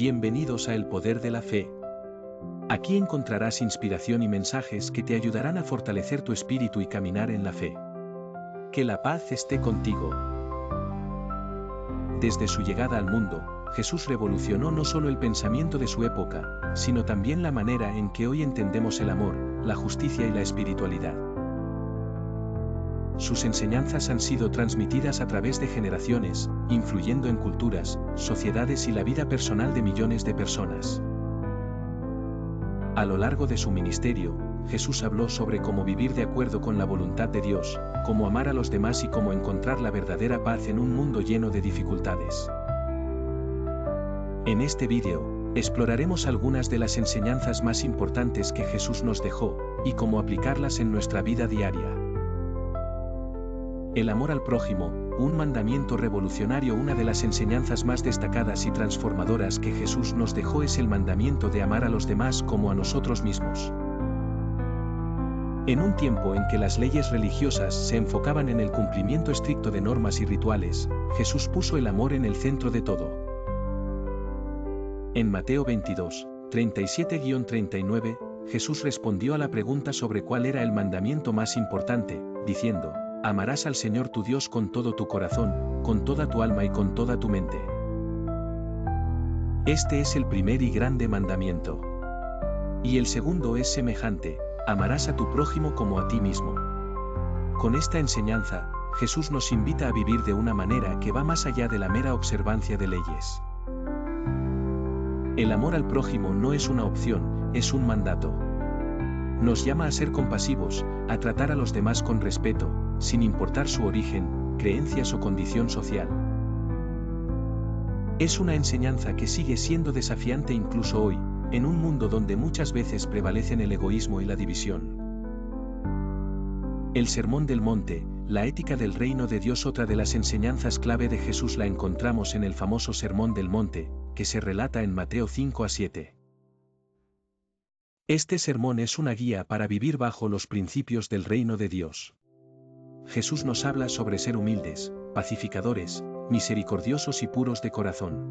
Bienvenidos a El Poder de la Fe. Aquí encontrarás inspiración y mensajes que te ayudarán a fortalecer tu espíritu y caminar en la fe. Que la paz esté contigo. Desde su llegada al mundo, Jesús revolucionó no solo el pensamiento de su época, sino también la manera en que hoy entendemos el amor, la justicia y la espiritualidad. Sus enseñanzas han sido transmitidas a través de generaciones, influyendo en culturas, sociedades y la vida personal de millones de personas. A lo largo de su ministerio, Jesús habló sobre cómo vivir de acuerdo con la voluntad de Dios, cómo amar a los demás y cómo encontrar la verdadera paz en un mundo lleno de dificultades. En este vídeo, exploraremos algunas de las enseñanzas más importantes que Jesús nos dejó, y cómo aplicarlas en nuestra vida diaria. El amor al prójimo, un mandamiento revolucionario. Una de las enseñanzas más destacadas y transformadoras que Jesús nos dejó es el mandamiento de amar a los demás como a nosotros mismos. En un tiempo en que las leyes religiosas se enfocaban en el cumplimiento estricto de normas y rituales, Jesús puso el amor en el centro de todo. En Mateo 22, 37-39, Jesús respondió a la pregunta sobre cuál era el mandamiento más importante, diciendo: amarás al Señor tu Dios con todo tu corazón, con toda tu alma y con toda tu mente. Este es el primer y grande mandamiento. Y el segundo es semejante: amarás a tu prójimo como a ti mismo. Con esta enseñanza, Jesús nos invita a vivir de una manera que va más allá de la mera observancia de leyes. El amor al prójimo no es una opción, es un mandato. Nos llama a ser compasivos, a tratar a los demás con respeto, sin importar su origen, creencias o condición social. Es una enseñanza que sigue siendo desafiante incluso hoy, en un mundo donde muchas veces prevalecen el egoísmo y la división. El Sermón del Monte, la ética del reino de Dios. Otra de las enseñanzas clave de Jesús la encontramos en el famoso Sermón del Monte, que se relata en Mateo 5-7. Este sermón es una guía para vivir bajo los principios del reino de Dios. Jesús nos habla sobre ser humildes, pacificadores, misericordiosos y puros de corazón.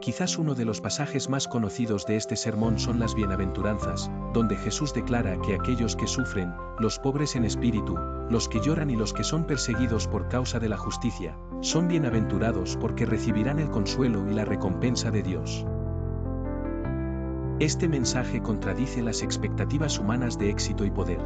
Quizás uno de los pasajes más conocidos de este sermón son las bienaventuranzas, donde Jesús declara que aquellos que sufren, los pobres en espíritu, los que lloran y los que son perseguidos por causa de la justicia, son bienaventurados porque recibirán el consuelo y la recompensa de Dios. Este mensaje contradice las expectativas humanas de éxito y poder.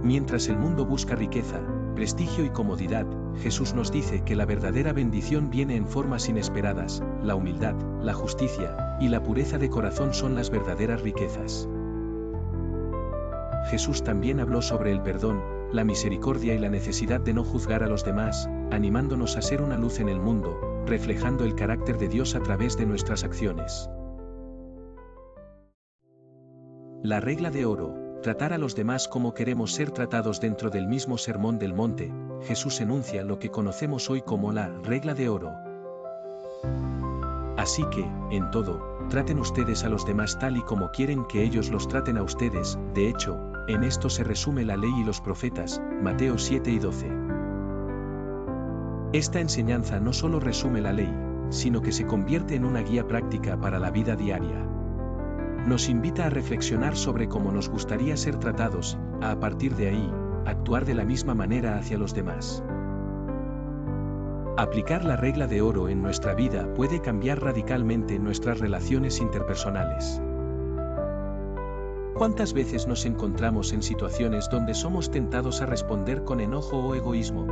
Mientras el mundo busca riqueza, prestigio y comodidad, Jesús nos dice que la verdadera bendición viene en formas inesperadas. La humildad, la justicia y la pureza de corazón son las verdaderas riquezas. Jesús también habló sobre el perdón, la misericordia y la necesidad de no juzgar a los demás, animándonos a ser una luz en el mundo, reflejando el carácter de Dios a través de nuestras acciones. La regla de oro: tratar a los demás como queremos ser tratados. Dentro del mismo Sermón del Monte, Jesús enuncia lo que conocemos hoy como la regla de oro. Así que, en todo, traten ustedes a los demás tal y como quieren que ellos los traten a ustedes. De hecho, en esto se resume la ley y los profetas, Mateo 7-12. Esta enseñanza no solo resume la ley, sino que se convierte en una guía práctica para la vida diaria. Nos invita a reflexionar sobre cómo nos gustaría ser tratados, a partir de ahí, actuar de la misma manera hacia los demás. Aplicar la regla de oro en nuestra vida puede cambiar radicalmente nuestras relaciones interpersonales. ¿Cuántas veces nos encontramos en situaciones donde somos tentados a responder con enojo o egoísmo?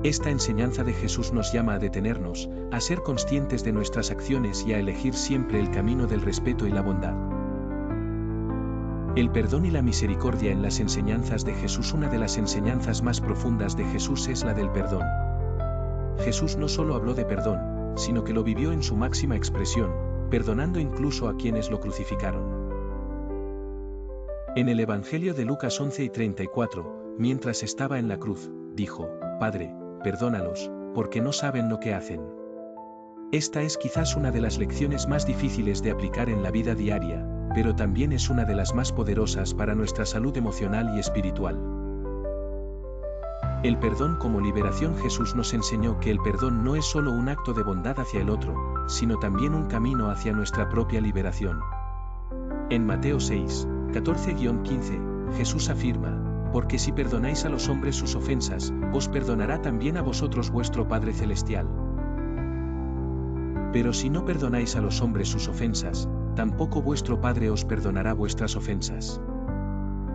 Esta enseñanza de Jesús nos llama a detenernos, a ser conscientes de nuestras acciones y a elegir siempre el camino del respeto y la bondad. El perdón y la misericordia en las enseñanzas de Jesús. Una de las enseñanzas más profundas de Jesús es la del perdón. Jesús no solo habló de perdón, sino que lo vivió en su máxima expresión, perdonando incluso a quienes lo crucificaron. En el Evangelio de Lucas 11:34, mientras estaba en la cruz, dijo: Padre, perdónalos, porque no saben lo que hacen. Esta es quizás una de las lecciones más difíciles de aplicar en la vida diaria, pero también es una de las más poderosas para nuestra salud emocional y espiritual. El perdón como liberación. Jesús nos enseñó que el perdón no es solo un acto de bondad hacia el otro, sino también un camino hacia nuestra propia liberación. En Mateo 6, 14-15, Jesús afirma: porque si perdonáis a los hombres sus ofensas, os perdonará también a vosotros vuestro Padre Celestial. Pero si no perdonáis a los hombres sus ofensas, tampoco vuestro Padre os perdonará vuestras ofensas.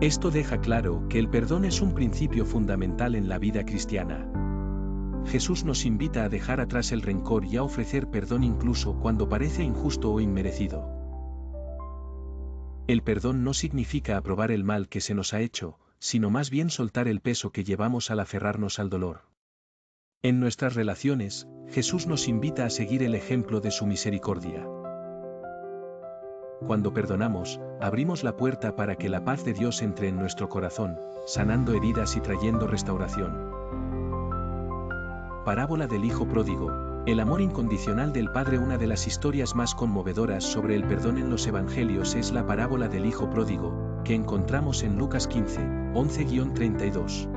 Esto deja claro que el perdón es un principio fundamental en la vida cristiana. Jesús nos invita a dejar atrás el rencor y a ofrecer perdón incluso cuando parece injusto o inmerecido. El perdón no significa aprobar el mal que se nos ha hecho, sino más bien soltar el peso que llevamos al aferrarnos al dolor. En nuestras relaciones, Jesús nos invita a seguir el ejemplo de su misericordia. Cuando perdonamos, abrimos la puerta para que la paz de Dios entre en nuestro corazón, sanando heridas y trayendo restauración. Parábola del Hijo Pródigo. El amor incondicional del Padre. Una de las historias más conmovedoras sobre el perdón en los Evangelios es la parábola del Hijo Pródigo, que encontramos en Lucas 15, 11-32.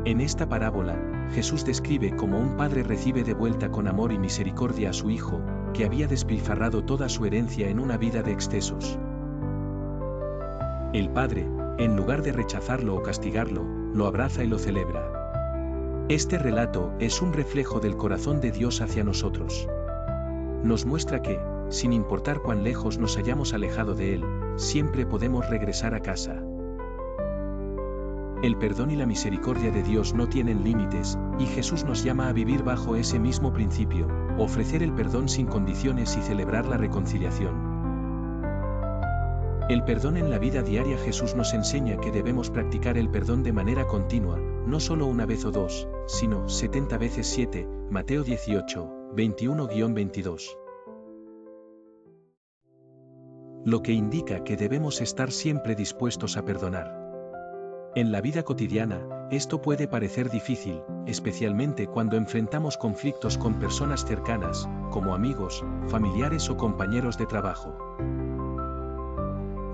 En esta parábola, Jesús describe cómo un padre recibe de vuelta con amor y misericordia a su hijo, que había despilfarrado toda su herencia en una vida de excesos. El padre, en lugar de rechazarlo o castigarlo, lo abraza y lo celebra. Este relato es un reflejo del corazón de Dios hacia nosotros. Nos muestra que, sin importar cuán lejos nos hayamos alejado de Él, siempre podemos regresar a casa. El perdón y la misericordia de Dios no tienen límites, y Jesús nos llama a vivir bajo ese mismo principio, ofrecer el perdón sin condiciones y celebrar la reconciliación. El perdón en la vida diaria. Jesús nos enseña que debemos practicar el perdón de manera continua, no solo una vez o dos, sino 70 veces 7, Mateo 18, 21-22. Lo que indica que debemos estar siempre dispuestos a perdonar. En la vida cotidiana, esto puede parecer difícil, especialmente cuando enfrentamos conflictos con personas cercanas, como amigos, familiares o compañeros de trabajo.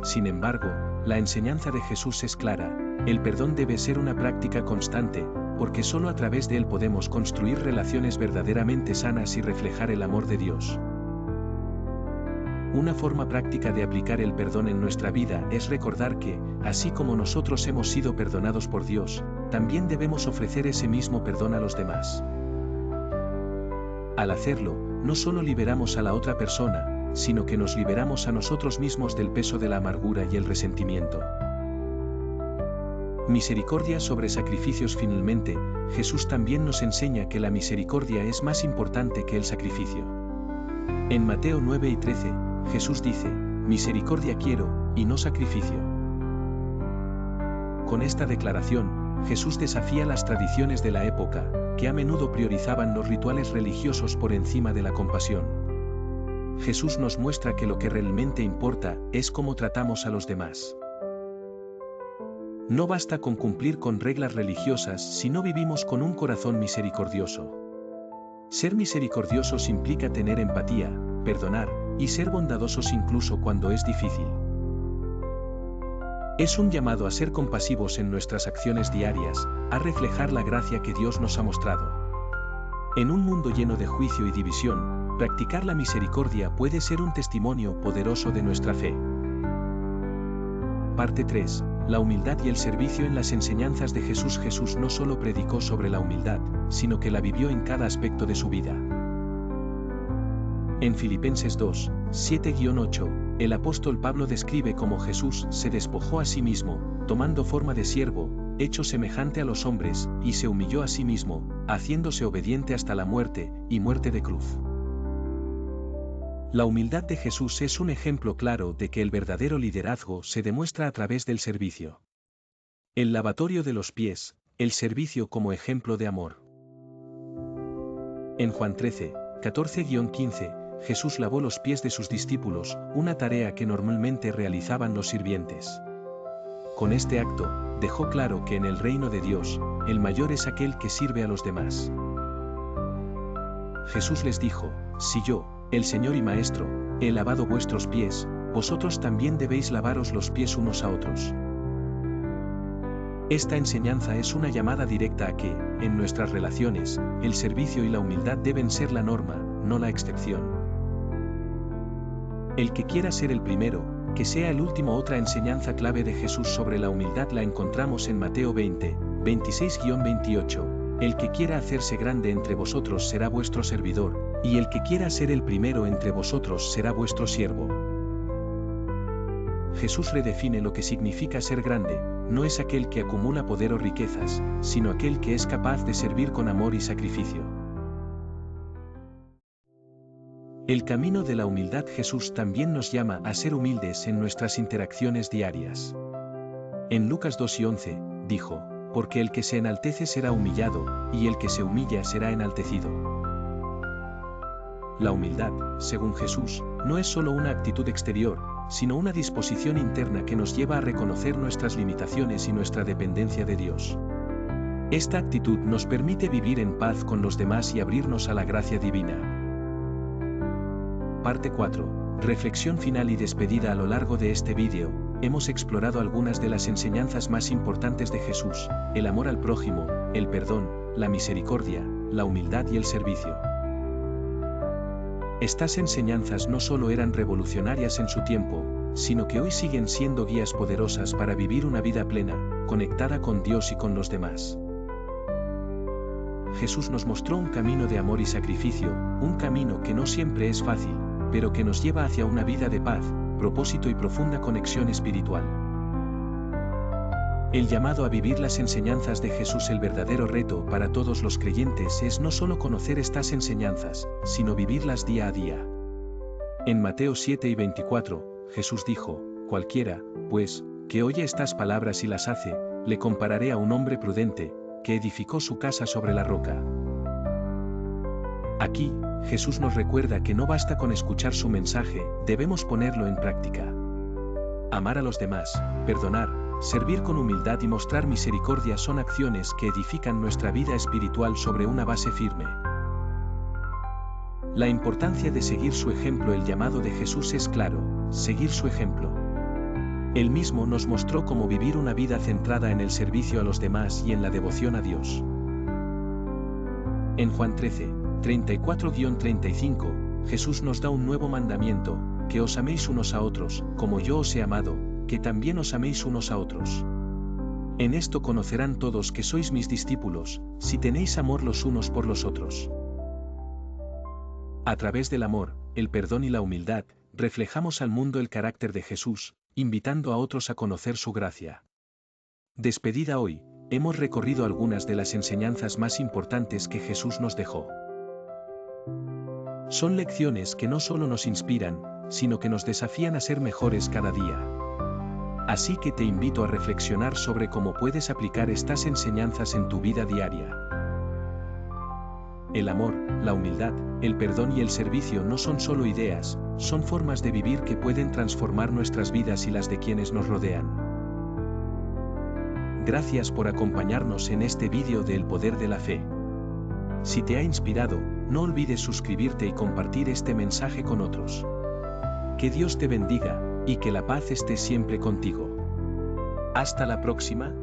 Sin embargo, la enseñanza de Jesús es clara: el perdón debe ser una práctica constante, porque solo a través de él podemos construir relaciones verdaderamente sanas y reflejar el amor de Dios. Una forma práctica de aplicar el perdón en nuestra vida es recordar que, así como nosotros hemos sido perdonados por Dios, también debemos ofrecer ese mismo perdón a los demás. Al hacerlo, no solo liberamos a la otra persona, sino que nos liberamos a nosotros mismos del peso de la amargura y el resentimiento. Misericordia sobre sacrificios. Finalmente, Jesús también nos enseña que la misericordia es más importante que el sacrificio. En Mateo 9 y 13, Jesús dice: misericordia quiero, y no sacrificio. Con esta declaración, Jesús desafía las tradiciones de la época, que a menudo priorizaban los rituales religiosos por encima de la compasión. Jesús nos muestra que lo que realmente importa es cómo tratamos a los demás. No basta con cumplir con reglas religiosas si no vivimos con un corazón misericordioso. Ser misericordiosos implica tener empatía, perdonar, y ser bondadosos incluso cuando es difícil. Es un llamado a ser compasivos en nuestras acciones diarias, a reflejar la gracia que Dios nos ha mostrado. En un mundo lleno de juicio y división, practicar la misericordia puede ser un testimonio poderoso de nuestra fe. Parte 3. La humildad y el servicio. En las enseñanzas de Jesús. Jesús no solo predicó sobre la humildad, sino que la vivió en cada aspecto de su vida. En Filipenses 2, 7-8, el apóstol Pablo describe cómo Jesús se despojó a sí mismo, tomando forma de siervo, hecho semejante a los hombres, y se humilló a sí mismo, haciéndose obediente hasta la muerte, y muerte de cruz. La humildad de Jesús es un ejemplo claro de que el verdadero liderazgo se demuestra a través del servicio. El lavatorio de los pies, el servicio como ejemplo de amor. En Juan 13, 14-15, Jesús lavó los pies de sus discípulos, una tarea que normalmente realizaban los sirvientes. Con este acto, dejó claro que en el reino de Dios, el mayor es aquel que sirve a los demás. Jesús les dijo: si yo, el Señor y Maestro, he lavado vuestros pies, vosotros también debéis lavaros los pies unos a otros. Esta enseñanza es una llamada directa a que, en nuestras relaciones, el servicio y la humildad deben ser la norma, no la excepción. El que quiera ser el primero, que sea el último. Otra enseñanza clave de Jesús sobre la humildad la encontramos en Mateo 20, 26-28. El que quiera hacerse grande entre vosotros será vuestro servidor, y el que quiera ser el primero entre vosotros será vuestro siervo. Jesús redefine lo que significa ser grande. No es aquel que acumula poder o riquezas, sino aquel que es capaz de servir con amor y sacrificio. El camino de la humildad. Jesús también nos llama a ser humildes en nuestras interacciones diarias. En Lucas 2:11, dijo, porque el que se enaltece será humillado, y el que se humilla será enaltecido. La humildad, según Jesús, no es solo una actitud exterior, sino una disposición interna que nos lleva a reconocer nuestras limitaciones y nuestra dependencia de Dios. Esta actitud nos permite vivir en paz con los demás y abrirnos a la gracia divina. Parte 4. Reflexión final y despedida. A lo largo de este vídeo, hemos explorado algunas de las enseñanzas más importantes de Jesús: el amor al prójimo, el perdón, la misericordia, la humildad y el servicio. Estas enseñanzas no solo eran revolucionarias en su tiempo, sino que hoy siguen siendo guías poderosas para vivir una vida plena, conectada con Dios y con los demás. Jesús nos mostró un camino de amor y sacrificio, un camino que no siempre es fácil, pero que nos lleva hacia una vida de paz, propósito y profunda conexión espiritual. El llamado a vivir las enseñanzas de Jesús. El verdadero reto para todos los creyentes es no solo conocer estas enseñanzas, sino vivirlas día a día. En Mateo 7:24, Jesús dijo, cualquiera, pues, que oye estas palabras y las hace, le compararé a un hombre prudente, que edificó su casa sobre la roca. Aquí, Jesús nos recuerda que no basta con escuchar su mensaje, debemos ponerlo en práctica. Amar a los demás, perdonar, servir con humildad y mostrar misericordia son acciones que edifican nuestra vida espiritual sobre una base firme. La importancia de seguir su ejemplo. El llamado de Jesús es claro: seguir su ejemplo. Él mismo nos mostró cómo vivir una vida centrada en el servicio a los demás y en la devoción a Dios. En Juan 13, 34-35, Jesús nos da un nuevo mandamiento: que os améis unos a otros, como yo os he amado, que también os améis unos a otros. En esto conocerán todos que sois mis discípulos, si tenéis amor los unos por los otros. A través del amor, el perdón y la humildad, reflejamos al mundo el carácter de Jesús, invitando a otros a conocer su gracia. Despedida. Hoy, hemos recorrido algunas de las enseñanzas más importantes que Jesús nos dejó. Son lecciones que no solo nos inspiran, sino que nos desafían a ser mejores cada día. Así que te invito a reflexionar sobre cómo puedes aplicar estas enseñanzas en tu vida diaria. El amor, la humildad, el perdón y el servicio no son solo ideas, son formas de vivir que pueden transformar nuestras vidas y las de quienes nos rodean. Gracias por acompañarnos en este vídeo de El Poder de la Fe. Si te ha inspirado, no olvides suscribirte y compartir este mensaje con otros. Que Dios te bendiga, y que la paz esté siempre contigo. Hasta la próxima.